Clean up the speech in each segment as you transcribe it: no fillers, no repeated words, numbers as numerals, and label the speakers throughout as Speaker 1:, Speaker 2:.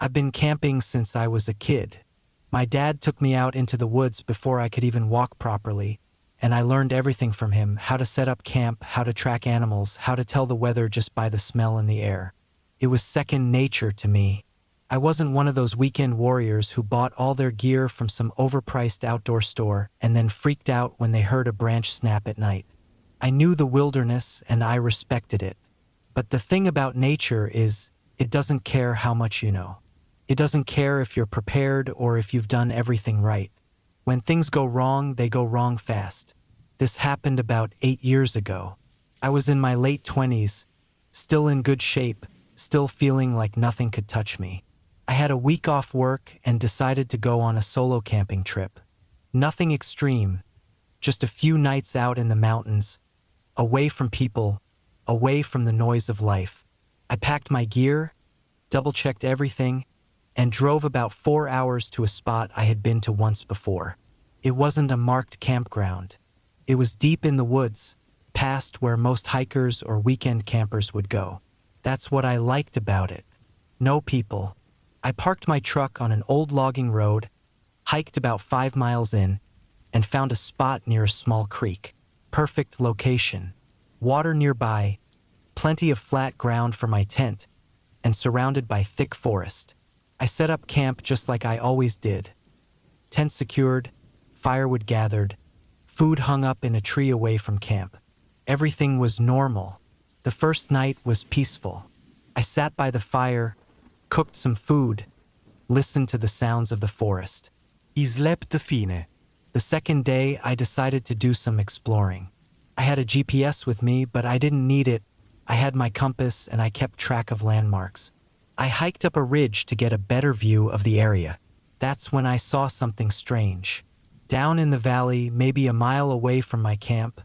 Speaker 1: I've been camping since I was a kid. My dad took me out into the woods before I could even walk properly, and I learned everything from him: how to set up camp, how to track animals, how to tell the weather just by the smell in the air. It was second nature to me. I wasn't one of those weekend warriors who bought all their gear from some overpriced outdoor store and then freaked out when they heard a branch snap at night. I knew the wilderness and I respected it. But the thing about nature is, it doesn't care how much you know. It doesn't care if you're prepared or if you've done everything right. When things go wrong, they go wrong fast. This happened about 8 years ago. I was in my late 20s, still in good shape, still feeling like nothing could touch me. I had a week off work and decided to go on a solo camping trip. Nothing extreme, just a few nights out in the mountains, away from people, away from the noise of life. I packed my gear, double-checked everything, and drove about 4 hours to a spot I had been to once before. It wasn't a marked campground. It was deep in the woods, past where most hikers or weekend campers would go. That's what I liked about it. No people. I parked my truck on an old logging road, hiked about 5 miles in, and found a spot near a small creek. Perfect location. Water nearby, plenty of flat ground for my tent, and surrounded by thick forest. I set up camp just like I always did. Tent secured, firewood gathered, food hung up in a tree away from camp. Everything was normal. The first night was peaceful. I sat by the fire, cooked some food, listened to the sounds of the forest. I slepte fine. The second day, I decided to do some exploring. I had a GPS with me, but I didn't need it. I had my compass and I kept track of landmarks. I hiked up a ridge to get a better view of the area. That's when I saw something strange. Down in the valley, maybe a mile away from my camp,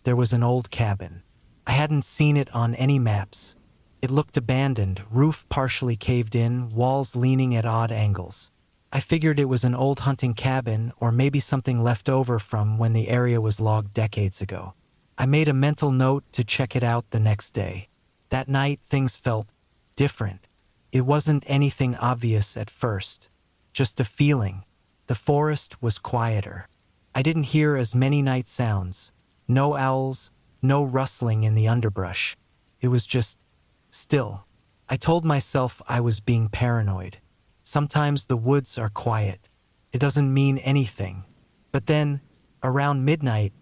Speaker 1: there was an old cabin. I hadn't seen it on any maps. It looked abandoned, roof partially caved in, walls leaning at odd angles. I figured it was an old hunting cabin or maybe something left over from when the area was logged decades ago. I made a mental note to check it out the next day. That night, things felt different. It wasn't anything obvious at first, just a feeling. The forest was quieter. I didn't hear as many night sounds. No owls, no rustling in the underbrush. It was just still. I told myself I was being paranoid. Sometimes the woods are quiet. It doesn't mean anything. But then, around midnight,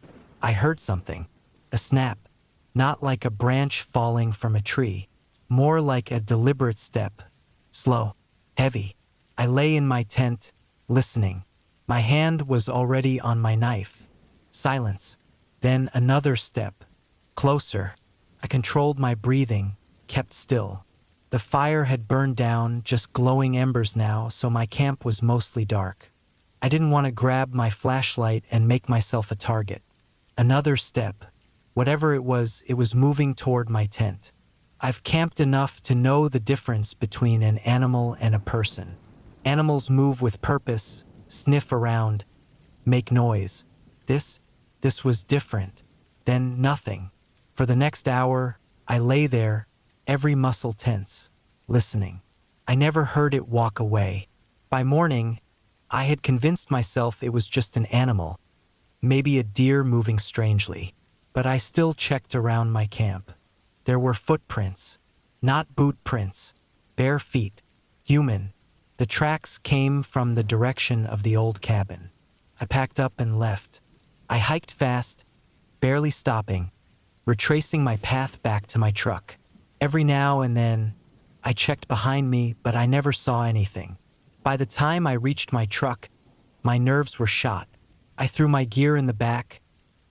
Speaker 1: I heard something. A snap. Not like a branch falling from a tree. More like a deliberate step. Slow. Heavy. I lay in my tent, listening. My hand was already on my knife. Silence. Then another step. Closer. I controlled my breathing, kept still. The fire had burned down, just glowing embers now, so my camp was mostly dark. I didn't want to grab my flashlight and make myself a target. Another step. Whatever it was moving toward my tent. I've camped enough to know the difference between an animal and a person. Animals move with purpose, sniff around, make noise. This was different. Then nothing. For the next hour, I lay there, every muscle tense, listening. I never heard it walk away. By morning, I had convinced myself it was just an animal, maybe a deer moving strangely. But I still checked around my camp. There were footprints, not boot prints, bare feet, human. The tracks came from the direction of the old cabin. I packed up and left. I hiked fast, barely stopping, retracing my path back to my truck. Every now and then, I checked behind me, but I never saw anything. By the time I reached my truck, my nerves were shot. I threw my gear in the back,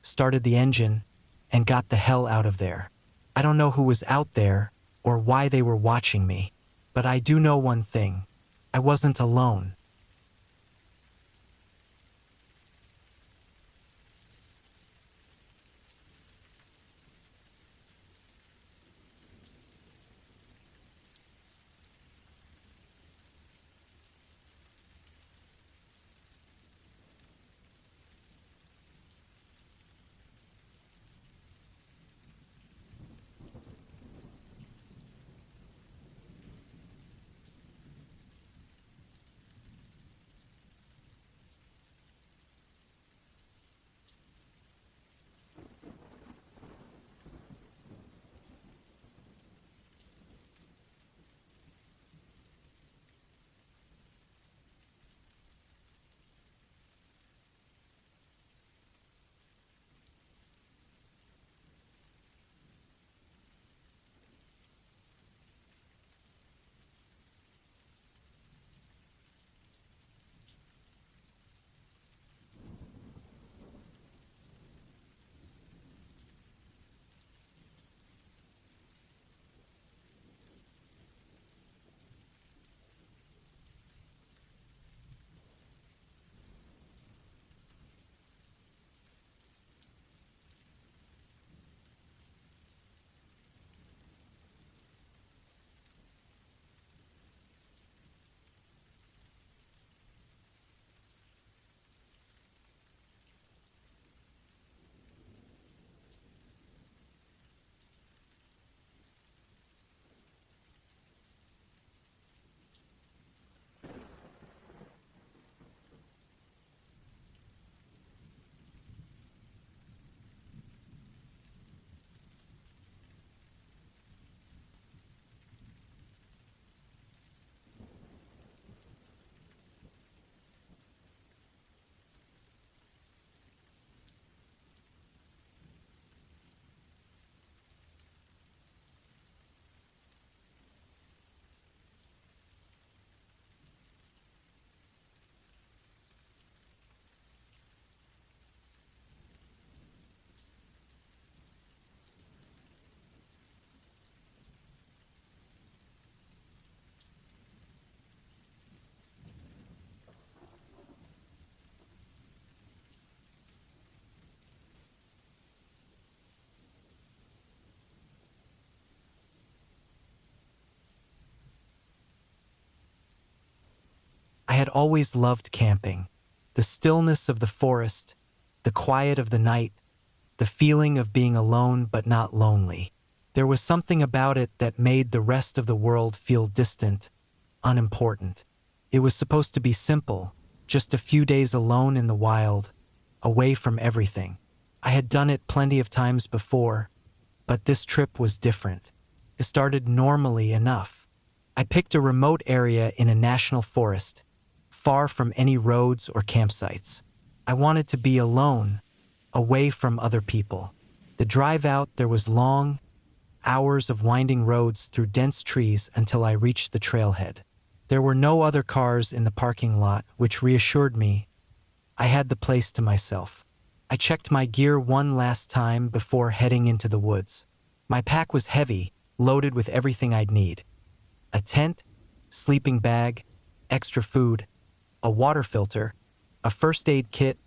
Speaker 1: started the engine, and got the hell out of there. I don't know who was out there or why they were watching me, but I do know one thing. I wasn't alone. had always loved camping. The stillness of the forest, the quiet of the night, the feeling of being alone but not lonely. There was something about it that made the rest of the world feel distant, unimportant. It was supposed to be simple, just a few days alone in the wild, away from everything. I had done it plenty of times before, but this trip was different. It started normally enough. I picked a remote area in a national forest, far from any roads or campsites. I wanted to be alone, away from other people. The drive out there was long, hours of winding roads through dense trees until I reached the trailhead. There were no other cars in the parking lot, which reassured me I had the place to myself. I checked my gear one last time before heading into the woods. My pack was heavy, loaded with everything I'd need. A tent, sleeping bag, extra food, a water filter, a first aid kit,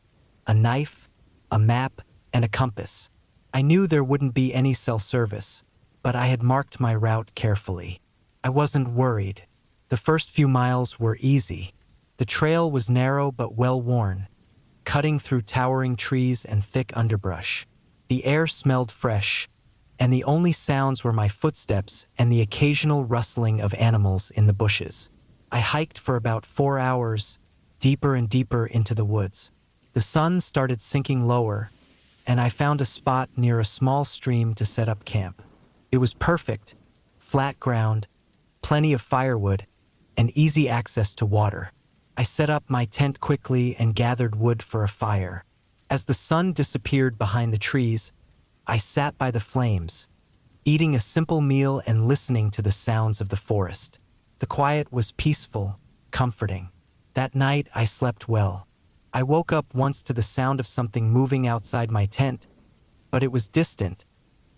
Speaker 1: a knife, a map, and a compass. I knew there wouldn't be any cell service, but I had marked my route carefully. I wasn't worried. The first few miles were easy. The trail was narrow but well-worn, cutting through towering trees and thick underbrush. The air smelled fresh, and the only sounds were my footsteps and the occasional rustling of animals in the bushes. I hiked for about 4 hours, deeper and deeper into the woods. The sun started sinking lower, and I found a spot near a small stream to set up camp. It was perfect, flat ground, plenty of firewood, and easy access to water. I set up my tent quickly and gathered wood for a fire. As the sun disappeared behind the trees, I sat by the flames, eating a simple meal and listening to the sounds of the forest. The quiet was peaceful, comforting. That night I slept well. I woke up once to the sound of something moving outside my tent, but it was distant,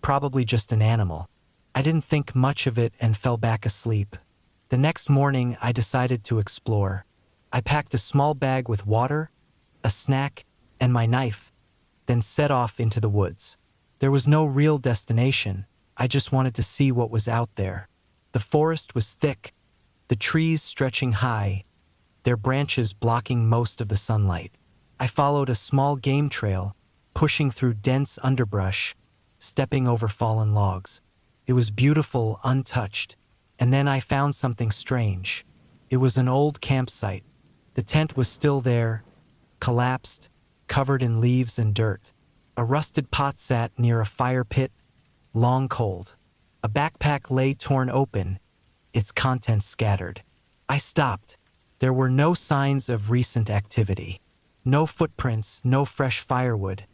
Speaker 1: probably just an animal. I didn't think much of it and fell back asleep. The next morning I decided to explore. I packed a small bag with water, a snack, and my knife, then set off into the woods. There was no real destination. I just wanted to see what was out there. The forest was thick, the trees stretching high, their branches blocking most of the sunlight. I followed a small game trail, pushing through dense underbrush, stepping over fallen logs. It was beautiful, untouched, and then I found something strange. It was an old campsite. The tent was still there, collapsed, covered in leaves and dirt. A rusted pot sat near a fire pit, long cold. A backpack lay torn open, its contents scattered. I stopped. There were no signs of recent activity. No footprints, no fresh firewood.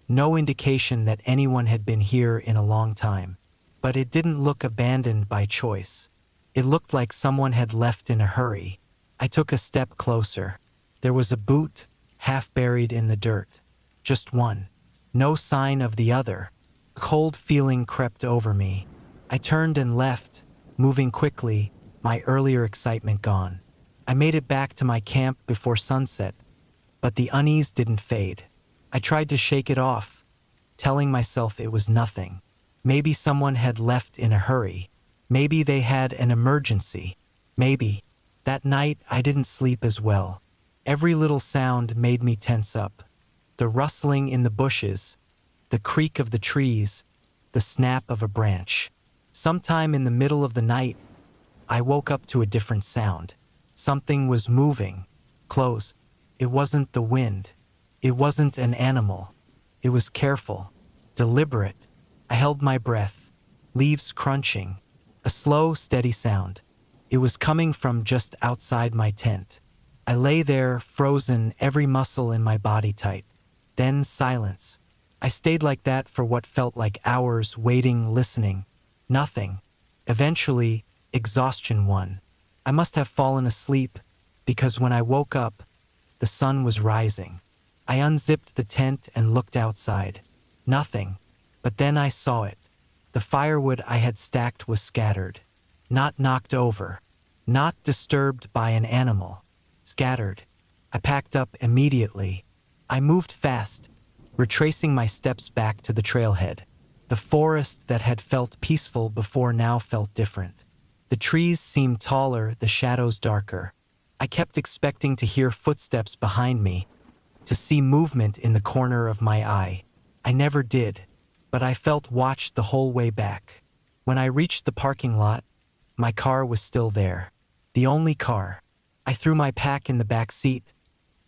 Speaker 1: No indication that anyone had been here in a long time. But it didn't look abandoned by choice. It looked like someone had left in a hurry. I took a step closer. There was a boot, half buried in the dirt. Just one. No sign of the other. A cold feeling crept over me. I turned and left, moving quickly, my earlier excitement gone. I made it back to my camp before sunset, but the unease didn't fade. I tried to shake it off, telling myself it was nothing. Maybe someone had left in a hurry. Maybe they had an emergency. Maybe. That night, I didn't sleep as well. Every little sound made me tense up. The rustling in the bushes, the creak of the trees, the snap of a branch. Sometime in the middle of the night, I woke up to a different sound. Something was moving, close. It wasn't the wind. It wasn't an animal. It was careful, deliberate. I held my breath, leaves crunching, a slow, steady sound. It was coming from just outside my tent. I lay there, frozen, every muscle in my body tight. Then silence. I stayed like that for what felt like hours, waiting, listening. Nothing. Eventually, exhaustion won. I must have fallen asleep, because when I woke up, the sun was rising. I unzipped the tent and looked outside. Nothing. But then I saw it. The firewood I had stacked was scattered. Not knocked over. Not disturbed by an animal. Scattered. I packed up immediately. I moved fast, retracing my steps back to the trailhead. The forest that had felt peaceful before now felt different. The trees seemed taller, the shadows darker. I kept expecting to hear footsteps behind me, to see movement in the corner of my eye. I never did, but I felt watched the whole way back. When I reached the parking lot, my car was still there. The only car. I threw my pack in the back seat,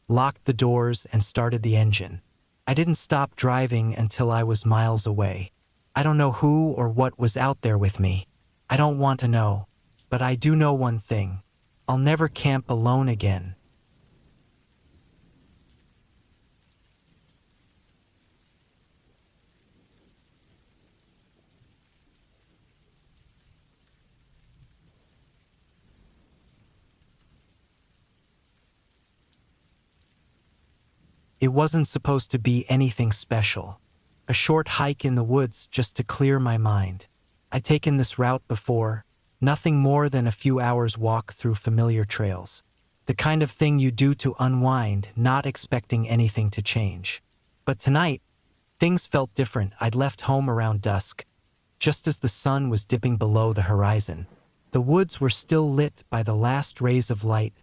Speaker 1: locked the doors, and started the engine. I didn't stop driving until I was miles away. I don't know who or what was out there with me. I don't want to know. But I do know one thing. I'll never camp alone again. It wasn't supposed to be anything special. A short hike in the woods just to clear my mind. I'd taken this route before, nothing more than a few hours' walk through familiar trails. The kind of thing you do to unwind, not expecting anything to change. But tonight, things felt different. I'd left home around dusk, just as the sun was dipping below the horizon. The woods were still lit by the last rays of light,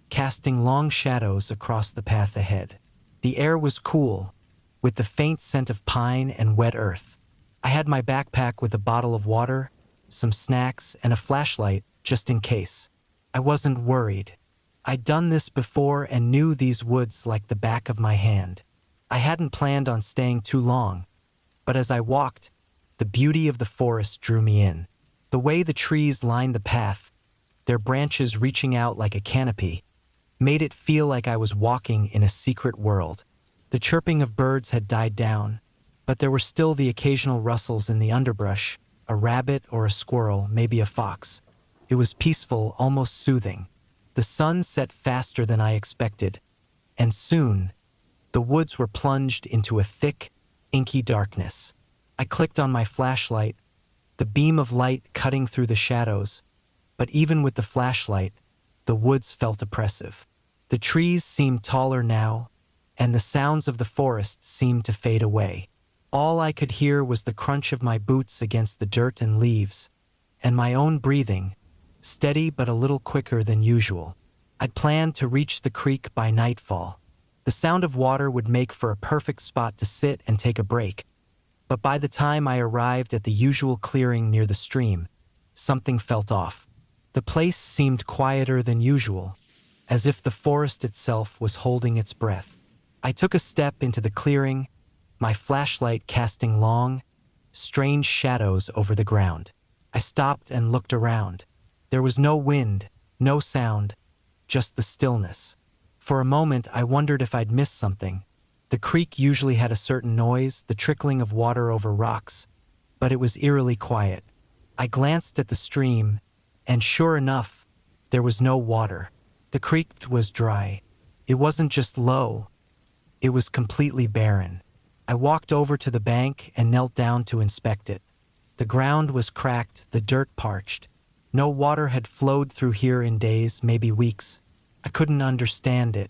Speaker 1: casting long shadows across the path ahead. The air was cool, with the faint scent of pine and wet earth. I had my backpack with a bottle of water, some snacks, and a flashlight, just in case. I wasn't worried. I'd done this before and knew these woods like the back of my hand. I hadn't planned on staying too long, but as I walked, the beauty of the forest drew me in. The way the trees lined the path, their branches reaching out like a canopy, made it feel like I was walking in a secret world. The chirping of birds had died down, but there were still the occasional rustles in the underbrush, a rabbit or a squirrel, maybe a fox. It was peaceful, almost soothing. The sun set faster than I expected, and soon, the woods were plunged into a thick, inky darkness. I clicked on my flashlight, the beam of light cutting through the shadows, but even with the flashlight, the woods felt oppressive. The trees seemed taller now, and the sounds of the forest seemed to fade away. All I could hear was the crunch of my boots against the dirt and leaves, and my own breathing, steady but a little quicker than usual. I'd planned to reach the creek by nightfall. The sound of water would make for a perfect spot to sit and take a break, but by the time I arrived at the usual clearing near the stream, something felt off. The place seemed quieter than usual, as if the forest itself was holding its breath. I took a step into the clearing, my flashlight casting long, strange shadows over the ground. I stopped and looked around. There was no wind, no sound, just the stillness. For a moment, I wondered if I'd missed something. The creek usually had a certain noise, the trickling of water over rocks, but it was eerily quiet. I glanced at the stream, and sure enough, there was no water. The creek was dry. It wasn't just low, it was completely barren. I walked over to the bank and knelt down to inspect it. The ground was cracked, the dirt parched. No water had flowed through here in days, maybe weeks. I couldn't understand it.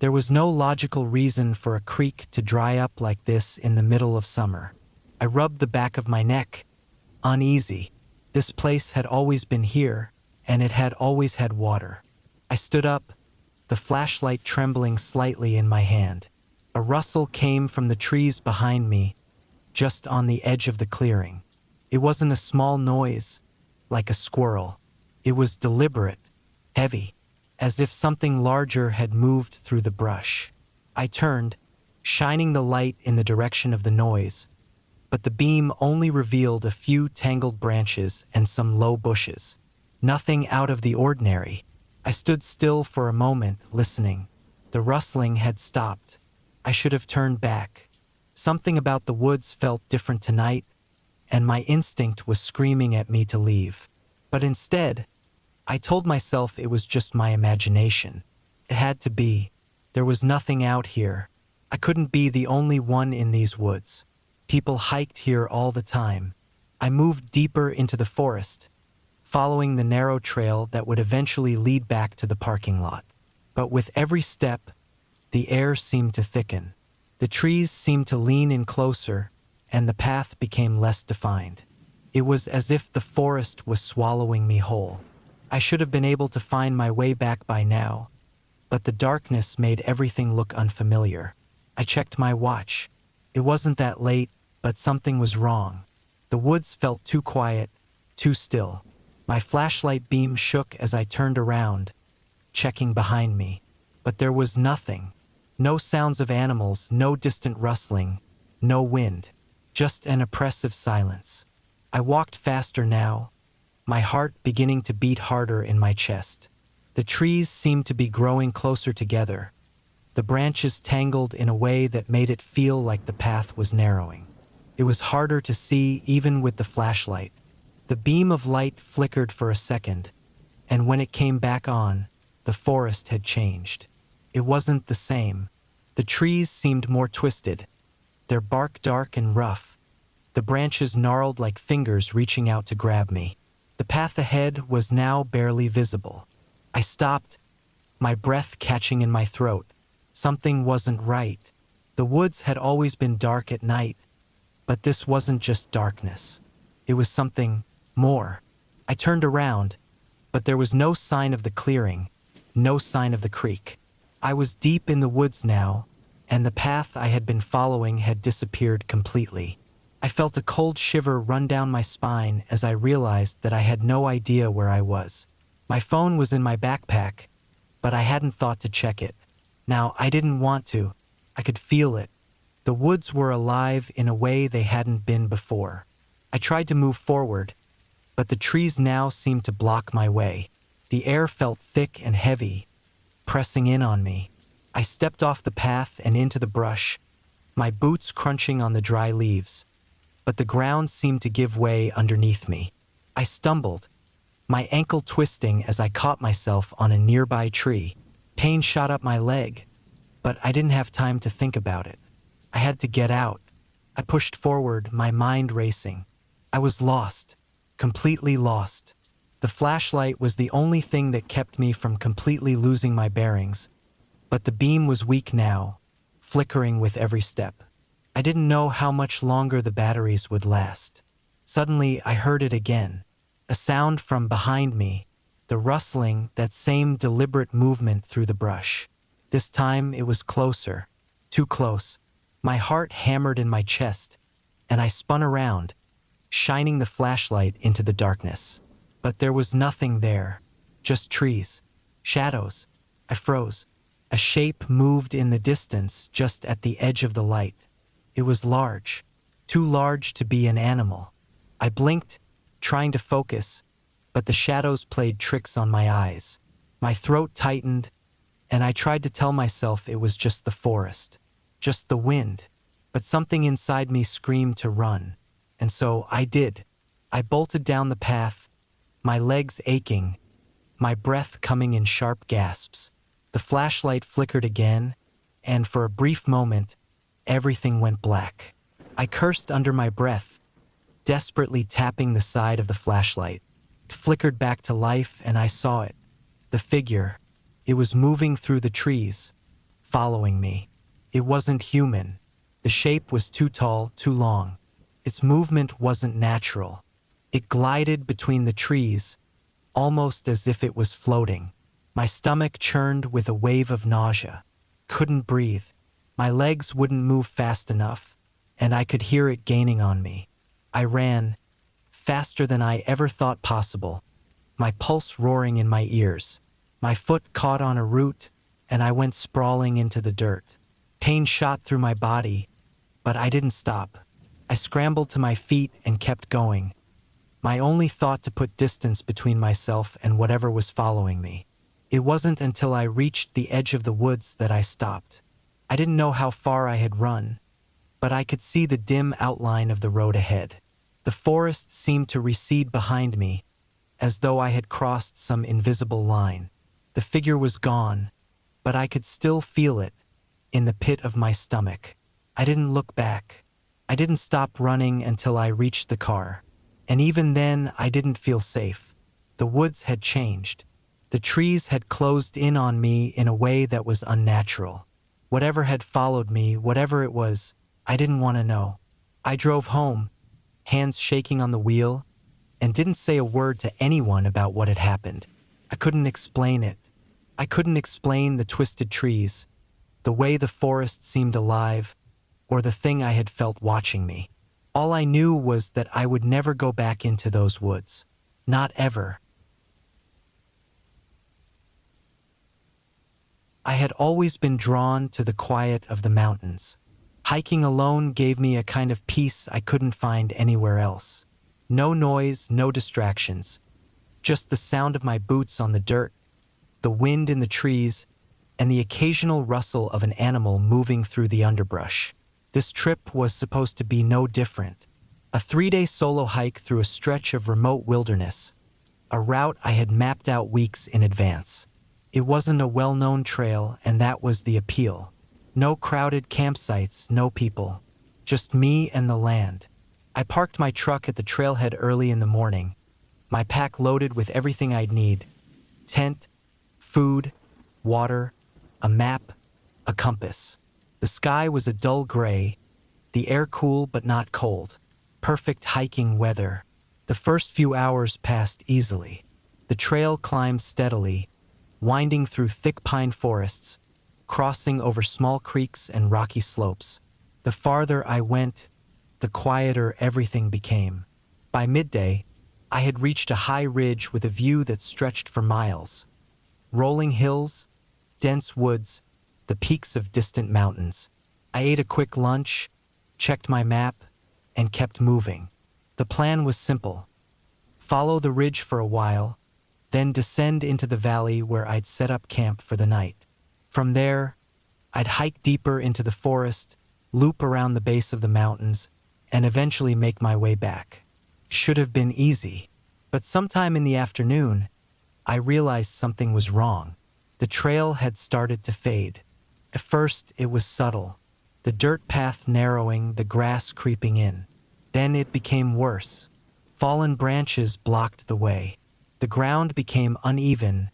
Speaker 1: There was no logical reason for a creek to dry up like this in the middle of summer. I rubbed the back of my neck, uneasy. This place had always been here, and it had always had water. I stood up, the flashlight trembling slightly in my hand. A rustle came from the trees behind me, just on the edge of the clearing. It wasn't a small noise, like a squirrel. It was deliberate, heavy, as if something larger had moved through the brush. I turned, shining the light in the direction of the noise, but the beam only revealed a few tangled branches and some low bushes. Nothing out of the ordinary. I stood still for a moment, listening. The rustling had stopped. I should have turned back. Something about the woods felt different tonight, and my instinct was screaming at me to leave. But instead, I told myself it was just my imagination. It had to be. There was nothing out here. I couldn't be the only one in these woods. People hiked here all the time. I moved deeper into the forest, following the narrow trail that would eventually lead back to the parking lot. But with every step, the air seemed to thicken. The trees seemed to lean in closer, and the path became less defined. It was as if the forest was swallowing me whole. I should have been able to find my way back by now, but the darkness made everything look unfamiliar. I checked my watch. It wasn't that late, but something was wrong. The woods felt too quiet, too still. My flashlight beam shook as I turned around, checking behind me. But there was nothing. No sounds of animals, no distant rustling, no wind. Just an oppressive silence. I walked faster now, my heart beginning to beat harder in my chest. The trees seemed to be growing closer together. The branches tangled in a way that made it feel like the path was narrowing. It was harder to see even with the flashlight. The beam of light flickered for a second, and when it came back on, the forest had changed. It wasn't the same. The trees seemed more twisted, their bark dark and rough. The branches gnarled like fingers reaching out to grab me. The path ahead was now barely visible. I stopped, my breath catching in my throat. Something wasn't right. The woods had always been dark at night, but this wasn't just darkness. It was something more. I turned around, but there was no sign of the clearing, no sign of the creek. I was deep in the woods now, and the path I had been following had disappeared completely. I felt a cold shiver run down my spine as I realized that I had no idea where I was. My phone was in my backpack, but I hadn't thought to check it. Now, I didn't want to. I could feel it. The woods were alive in a way they hadn't been before. I tried to move forward, but the trees now seemed to block my way. The air felt thick and heavy, pressing in on me. I stepped off the path and into the brush, my boots crunching on the dry leaves. But the ground seemed to give way underneath me. I stumbled, my ankle twisting as I caught myself on a nearby tree. Pain shot up my leg, but I didn't have time to think about it. I had to get out. I pushed forward, my mind racing. I was lost, completely lost. The flashlight was the only thing that kept me from completely losing my bearings, but the beam was weak now, flickering with every step. I didn't know how much longer the batteries would last. Suddenly, I heard it again. A sound from behind me, the rustling, that same deliberate movement through the brush. This time, it was closer, too close. My heart hammered in my chest, and I spun around, shining the flashlight into the darkness. But there was nothing there, just trees, shadows. I froze. A shape moved in the distance just at the edge of the light. It was large, too large to be an animal. I blinked, trying to focus, but the shadows played tricks on my eyes. My throat tightened, and I tried to tell myself it was just the forest, just the wind. But something inside me screamed to run, and so I did. I bolted down the path, my legs aching, my breath coming in sharp gasps. The flashlight flickered again, and for a brief moment, everything went black. I cursed under my breath, desperately tapping the side of the flashlight. It flickered back to life, and I saw it. The figure. It was moving through the trees, following me. It wasn't human. The shape was too tall, too long. Its movement wasn't natural. It glided between the trees, almost as if it was floating. My stomach churned with a wave of nausea. Couldn't breathe. My legs wouldn't move fast enough, and I could hear it gaining on me. I ran, faster than I ever thought possible, my pulse roaring in my ears. My foot caught on a root, and I went sprawling into the dirt. Pain shot through my body, but I didn't stop. I scrambled to my feet and kept going, my only thought to put distance between myself and whatever was following me. It wasn't until I reached the edge of the woods that I stopped. I didn't know how far I had run, but I could see the dim outline of the road ahead. The forest seemed to recede behind me, as though I had crossed some invisible line. The figure was gone, but I could still feel it in the pit of my stomach. I didn't look back. I didn't stop running until I reached the car. And even then, I didn't feel safe. The woods had changed. The trees had closed in on me in a way that was unnatural. Whatever had followed me, whatever it was, I didn't want to know. I drove home, hands shaking on the wheel, and didn't say a word to anyone about what had happened. I couldn't explain it. I couldn't explain the twisted trees, the way the forest seemed alive, or the thing I had felt watching me. All I knew was that I would never go back into those woods. Not ever. I had always been drawn to the quiet of the mountains. Hiking alone gave me a kind of peace I couldn't find anywhere else. No noise, no distractions. Just the sound of my boots on the dirt, the wind in the trees, and the occasional rustle of an animal moving through the underbrush. This trip was supposed to be no different. A 3-day solo hike through a stretch of remote wilderness, a route I had mapped out weeks in advance. It wasn't a well-known trail, and that was the appeal. No crowded campsites, no people. Just me and the land. I parked my truck at the trailhead early in the morning, my pack loaded with everything I'd need: tent, food, water, a map, a compass. The sky was a dull gray, the air cool but not cold. Perfect hiking weather. The first few hours passed easily. The trail climbed steadily, winding through thick pine forests, crossing over small creeks and rocky slopes. The farther I went, the quieter everything became. By midday, I had reached a high ridge with a view that stretched for miles. Rolling hills, dense woods, the peaks of distant mountains. I ate a quick lunch, checked my map, and kept moving. The plan was simple: follow the ridge for a while, then descend into the valley where I'd set up camp for the night. From there, I'd hike deeper into the forest, loop around the base of the mountains, and eventually make my way back. Should have been easy, but sometime in the afternoon, I realized something was wrong. The trail had started to fade. At first, it was subtle, the dirt path narrowing, the grass creeping in. Then it became worse. Fallen branches blocked the way. The ground became uneven,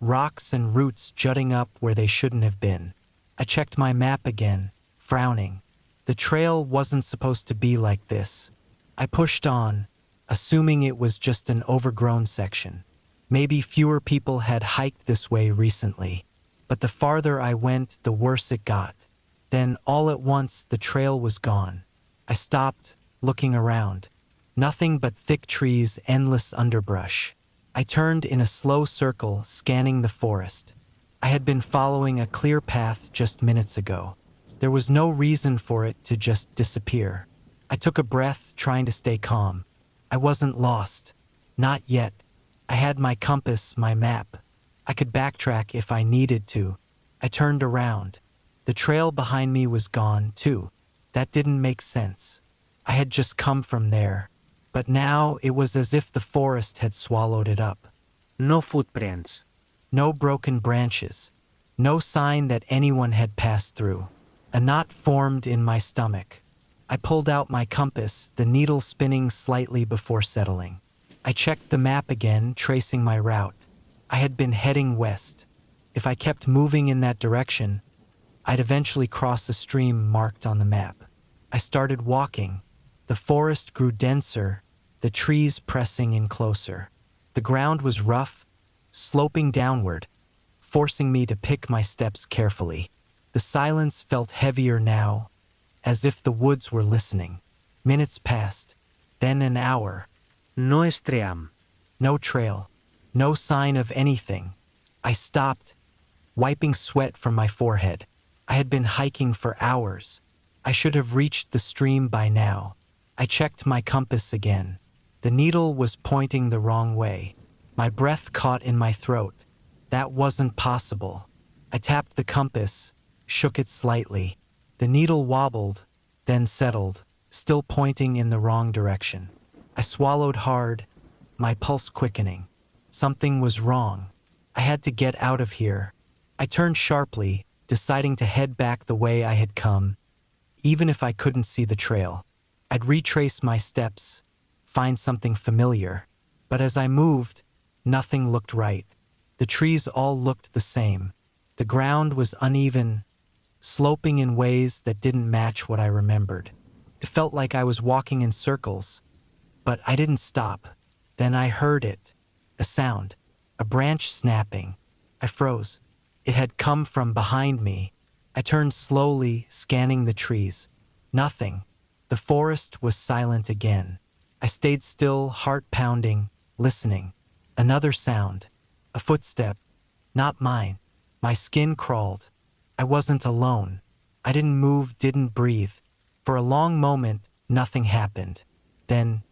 Speaker 1: rocks and roots jutting up where they shouldn't have been. I checked my map again, frowning. The trail wasn't supposed to be like this. I pushed on, assuming it was just an overgrown section. Maybe fewer people had hiked this way recently. But the farther I went, the worse it got. Then, all at once, the trail was gone. I stopped, looking around. Nothing but thick trees, endless underbrush. I turned in a slow circle, scanning the forest. I had been following a clear path just minutes ago. There was no reason for it to just disappear. I took a breath, trying to stay calm. I wasn't lost. Not yet. I had my compass, my map. I could backtrack if I needed to. I turned around. The trail behind me was gone, too. That didn't make sense. I had just come from there. But now it was as if the forest had swallowed it up.
Speaker 2: No footprints.
Speaker 1: No broken branches. No sign that anyone had passed through. A knot formed in my stomach. I pulled out my compass, the needle spinning slightly before settling. I checked the map again, tracing my route. I had been heading west. If I kept moving in that direction, I'd eventually cross a stream marked on the map. I started walking. The forest grew denser, the trees pressing in closer. The ground was rough, sloping downward, forcing me to pick my steps carefully. The silence felt heavier now, as if the woods were listening. Minutes passed, then an hour.
Speaker 2: No estream.
Speaker 1: No trail, no sign of anything. I stopped, wiping sweat from my forehead. I had been hiking for hours. I should have reached the stream by now. I checked my compass again. The needle was pointing the wrong way. My breath caught in my throat. That wasn't possible. I tapped the compass, shook it slightly. The needle wobbled, then settled, still pointing in the wrong direction. I swallowed hard, my pulse quickening. Something was wrong. I had to get out of here. I turned sharply, deciding to head back the way I had come, even if I couldn't see the trail. I'd retrace my steps, find something familiar. But as I moved, nothing looked right. The trees all looked the same. The ground was uneven, sloping in ways that didn't match what I remembered. It felt like I was walking in circles, but I didn't stop. Then I heard it, a sound. a branch snapping. I froze. It had come from behind me. I turned slowly, scanning the trees. Nothing. The forest was silent again. I stayed still, heart pounding, listening. Another sound. A footstep. Not mine. My skin crawled. I wasn't alone. I didn't move, didn't breathe. For a long moment, nothing happened. Then,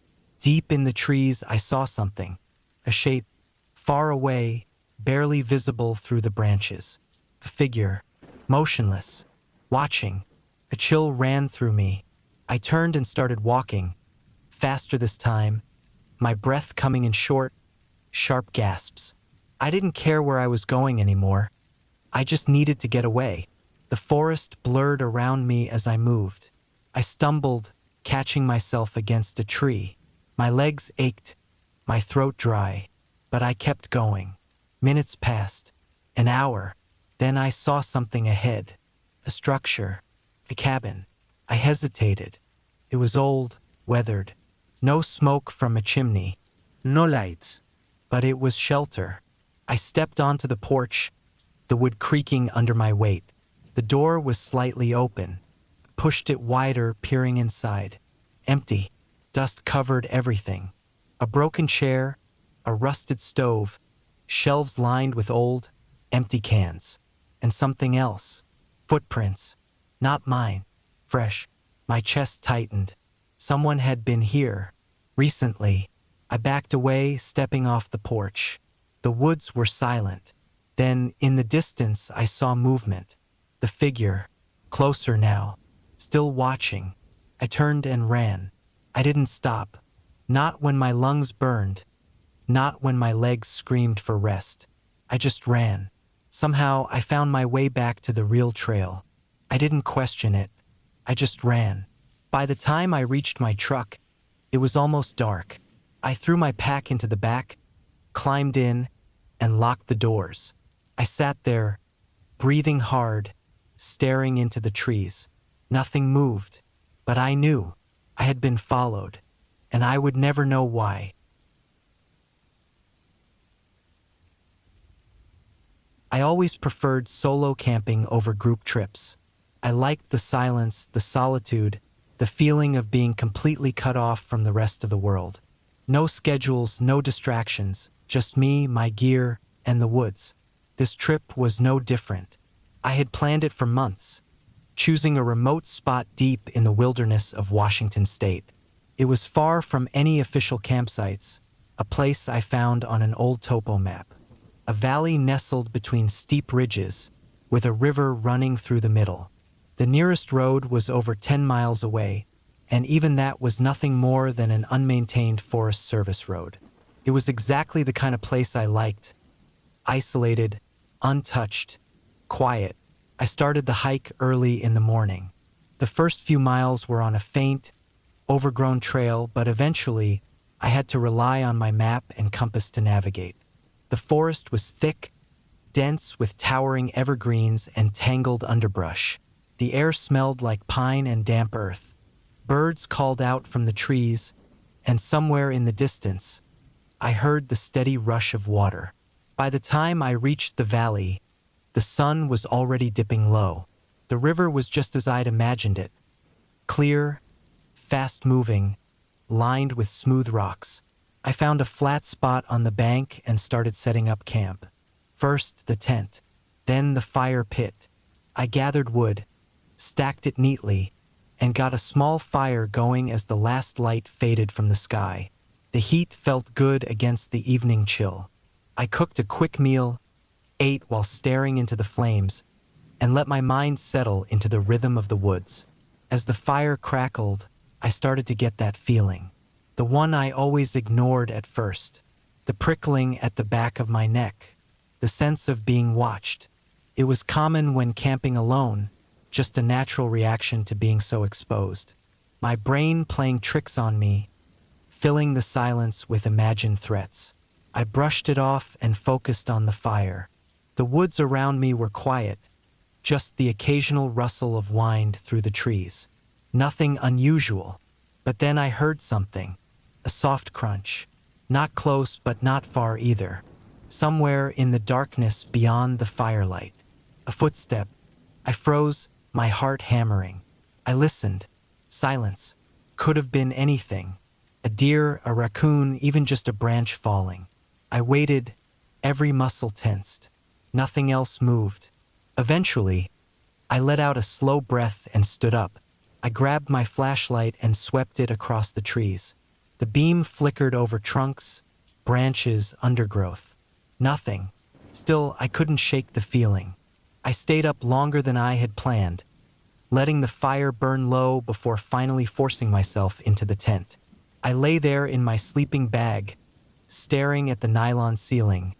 Speaker 1: deep in the trees, I saw something. A shape, far away, barely visible through the branches. A figure, motionless, watching. A chill ran through me. I turned and started walking. Faster this time, my breath coming in short, sharp gasps. I didn't care where I was going anymore. I just needed to get away. The forest blurred around me as I moved. I stumbled, catching myself against a tree. My legs ached, my throat dry, but I kept going. Minutes passed, an hour. Then I saw something ahead. A structure, a cabin. I hesitated. It was old, weathered. No smoke from a chimney.
Speaker 2: No lights.
Speaker 1: But it was shelter. I stepped onto the porch, the wood creaking under my weight. The door was slightly open. Pushed it wider, peering inside. Empty. Dust covered everything. A broken chair, a rusted stove, shelves lined with old, empty cans. And something else. Footprints. Not mine. Fresh. My chest tightened. Someone had been here. Recently. I backed away, stepping off the porch. The woods were silent. Then, in the distance, I saw movement. The figure, closer now, still watching. I turned and ran. I didn't stop. Not when my lungs burned. Not when my legs screamed for rest. I just ran. Somehow, I found my way back to the real trail. I didn't question it. I just ran. By the time I reached my truck, it was almost dark. I threw my pack into the back, climbed in, and locked the doors. I sat there, breathing hard, staring into the trees. Nothing moved, but I knew I had been followed, and I would never know why. I always preferred solo camping over group trips. I liked the silence, the solitude, the feeling of being completely cut off from the rest of the world. No schedules, no distractions, just me, my gear, and the woods. This trip was no different. I had planned it for months, choosing a remote spot deep in the wilderness of Washington state. It was far from any official campsites, a place I found on an old topo map. A valley nestled between steep ridges, with a river running through the middle. The nearest road was over 10 miles away, and even that was nothing more than an unmaintained Forest Service road. It was exactly the kind of place I liked. Isolated, untouched, quiet. I started the hike early in the morning. The first few miles were on a faint, overgrown trail, but eventually I had to rely on my map and compass to navigate. The forest was thick, dense with towering evergreens and tangled underbrush. The air smelled like pine and damp earth. Birds called out from the trees, and somewhere in the distance, I heard the steady rush of water. By the time I reached the valley, the sun was already dipping low. The river was just as I'd imagined it. Clear, fast-moving, lined with smooth rocks. I found a flat spot on the bank and started setting up camp. First, the tent, then the fire pit. I gathered wood, stacked it neatly, and got a small fire going as the last light faded from the sky. The heat felt good against the evening chill. I cooked a quick meal, ate while staring into the flames, and let my mind settle into the rhythm of the woods. As the fire crackled, I started to get that feeling. The one I always ignored at first. The prickling at the back of my neck. The sense of being watched. It was common when camping alone, just a natural reaction to being so exposed. My brain playing tricks on me, filling the silence with imagined threats. I brushed it off and focused on the fire. The woods around me were quiet, just the occasional rustle of wind through the trees. Nothing unusual. But then I heard something. A soft crunch. Not close, but not far either. somewhere in the darkness beyond the firelight. A footstep. I froze, my heart hammering. I listened. Silence. Could have been anything. A deer, a raccoon, even just a branch falling. I waited, every muscle tensed. Nothing else moved. Eventually, I let out a slow breath and stood up. I grabbed my flashlight and swept it across the trees. The beam flickered over trunks, branches, undergrowth. Nothing. Still, I couldn't shake the feeling. I stayed up longer than I had planned, letting the fire burn low before finally forcing myself into the tent. I lay there in my sleeping bag, staring at the nylon ceiling,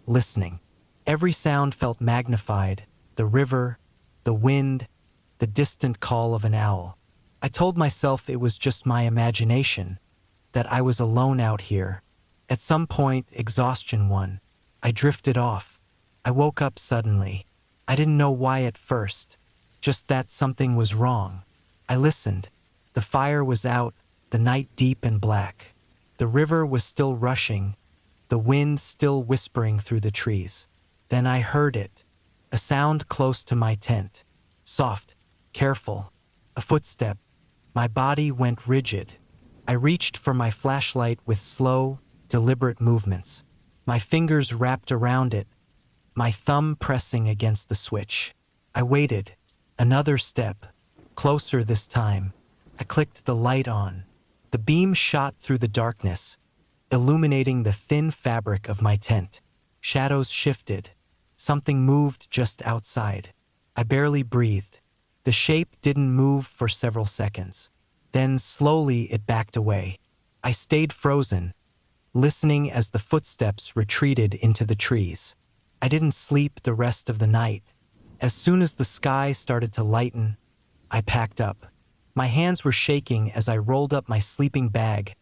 Speaker 1: listening. Every sound felt magnified, the river, the wind, the distant call of an owl. I told myself it was just my imagination, that I was alone out here. At some point, exhaustion won. I drifted off. I woke up suddenly. I didn't know why at first, just that something was wrong. I listened. The fire was out, the night deep and black. The river was still rushing, the wind still whispering through the trees. Then I heard it, a sound close to my tent. Soft, careful, a footstep. My body went rigid. I reached for my flashlight with slow, deliberate movements. My fingers wrapped around it, my thumb pressing against the switch. I waited. Another step, closer this time. I clicked the light on. The beam shot through the darkness, illuminating the thin fabric of my tent. Shadows shifted. Something moved just outside. I barely breathed. The shape didn't move for several seconds. Then slowly it backed away. I stayed frozen, listening as the footsteps retreated into the trees. I didn't sleep the rest of the night. As soon as the sky started to lighten, I packed up. My hands were shaking as I rolled up my sleeping bag,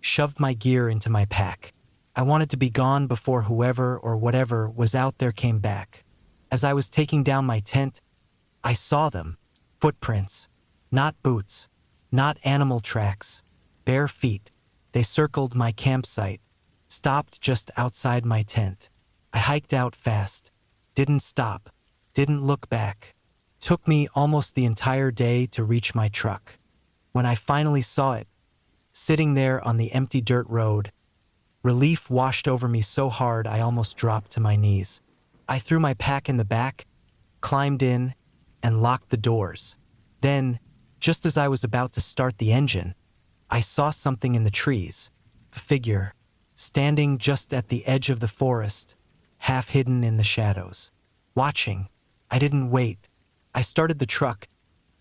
Speaker 1: shoved my gear into my pack. I wanted to be gone before whoever or whatever was out there came back. As I was taking down my tent, I saw them. Footprints. Not boots. Not animal tracks. Bare feet. They circled my campsite, stopped just outside my tent. I hiked out fast. Didn't stop. Didn't look back. Took me almost the entire day to reach my truck. When I finally saw it, sitting there on the empty dirt road, relief washed over me so hard I almost dropped to my knees. I threw my pack in the back, climbed in, and locked the doors. Then, just as I was about to start the engine, I saw something in the trees. A figure, standing just at the edge of the forest, half hidden in the shadows. Watching. I didn't wait. I started the truck,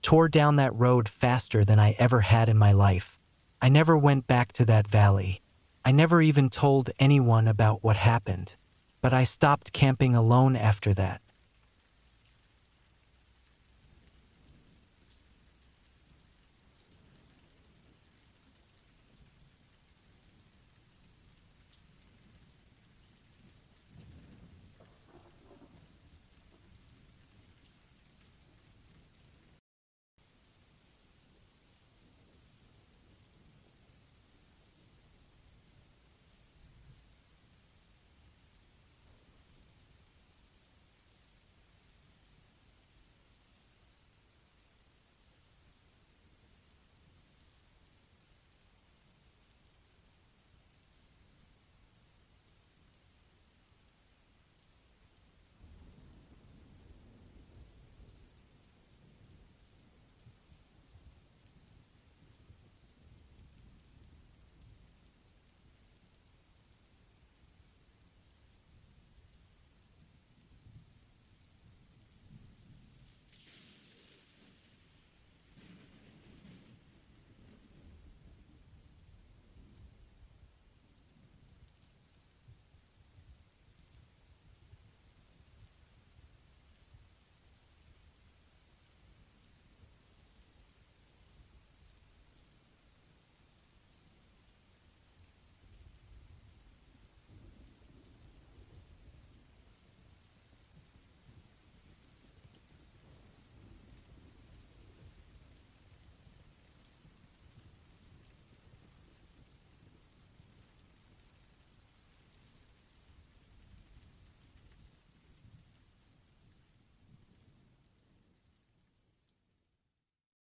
Speaker 1: tore down that road faster than I ever had in my life. I never went back to that valley. I never even told anyone about what happened. But I stopped camping alone after that.